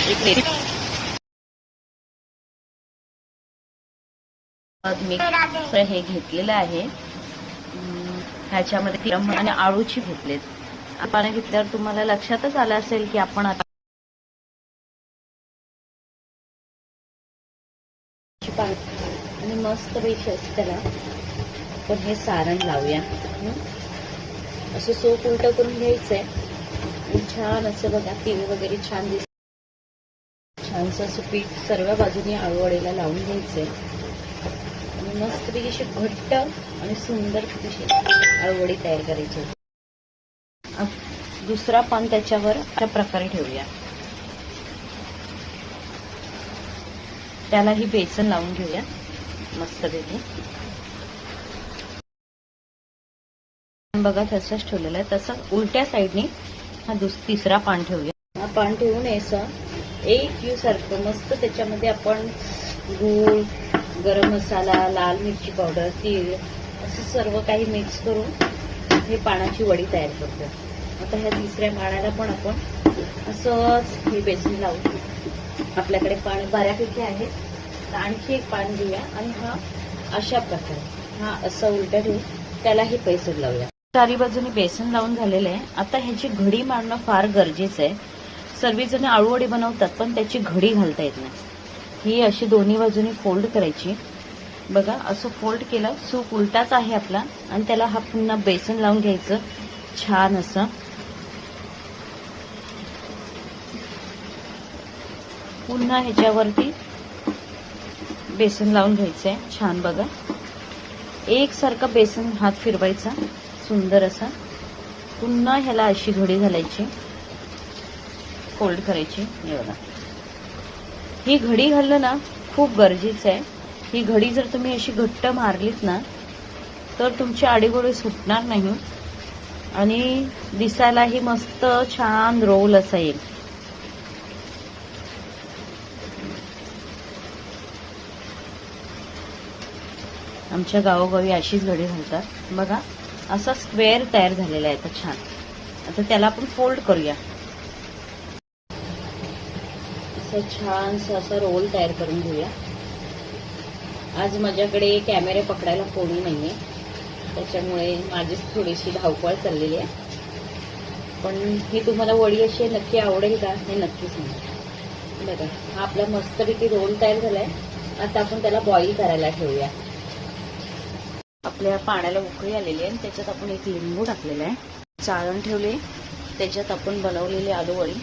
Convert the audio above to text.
एक मिक्स हे घेतलेलं आहे. ह्याच्यामध्ये तिरम आणि आळूची घेतलेत. आपण घेतल्यावर तुम्हाला लक्षातच आलं असेल की आपण आता आणि मस्त पैकी असं त्याला आपण हे सारण लावूया. असं सोप उलट करून घ्यायचंय आणि छान असं बघा तीळ वगैरे छान दिसत. छानसं असं पीठ सर्व बाजूने आळूवडीला लावून घ्यायचंय आणि मस्तपैकी अशी घट्ट आणि सुंदर अशी आळूवडी तयार करायची. दुसरा पान त्याच्यावर अशा प्रकारे ठेवूया. त्यालाही बेसन लावून घेऊया मस्तपैकी. बघा तसंच ठेवलेलं आहे. तसंच उलट्या साईडने हा तिसरा पान ठेवूया. हा पान ठेवून असं एक यू सारखं मस्त त्याच्यामध्ये आपण गूळ, गरम मसाला, लाल मिरची पावडर, तीळ असं सर्व काही मिक्स करून हे पानाची वडी तयार करतो. आता ह्या तिसऱ्या पानाला पण आपण असंच हे बेसन लावू. आपल्याकडे पान बऱ्यापैकी आहे. तर आणखी एक पान घेऊया आणि हा अशा प्रकारे हा असा उलटा ठेवून त्यालाही बेसन लावूया. चारी बाजूने बेसन लावून झालेलं आहे. आता ह्याची घडी मारणं फार गरजेचं आहे. सर्वजण आळूवडी बनवतात पण त्याची घडी घालता येत नाही. ही अशी दोन्ही बाजूने फोल्ड करायची. बघा असं फोल्ड केलं सूप उलटाच आहे आपला आणि त्याला हा पुन्हा बेसन लावून घ्यायचं छान असं. पुन्हा ह्याच्यावरती बेसन लावून घ्यायचंय छान. बघा एकसारखा बेसन हात फिरवायचा सुंदर असा. पुन्हा ह्याला अशी घडी घालायची, फोल्ड करायची. हे बघा ही घडी घालणं ना खूप गरजेचं आहे. ही घडी जर तुम्ही अशी घट्ट मारलीत ना तर तुमची आडीगोडी सुटणार नाही आणि दिसायलाही मस्त छान रोल असा येईल. आमच्या गावोगावी अशीच घडी घालतात. बघा असा स्क्वेअर तयार झालेला आहे आता छान. आता त्याला आपण फोल्ड करूया. असं छानसं असा रोल तयार करून घेऊया. आज माझ्याकडे कॅमेरे पकडायला कोणी नाहीये त्याच्यामुळे माझीच थोडीशी धावपळ चाललेली आहे. पण ही तुम्हाला वडी अशी नक्की आवडेल का हे नक्की सांगा. बघा हा आपला मस्तपैकी रोल तयार झालाय. आता आपण त्याला बॉईल करायला ठेवूया. आपल्या पाण्याला उकळी आलेली आहे त्याच्यात आपण एक लिंबू टाकलेला आहे. चाळण ठेवले त्याच्यात आपण बनवलेली आलूवडी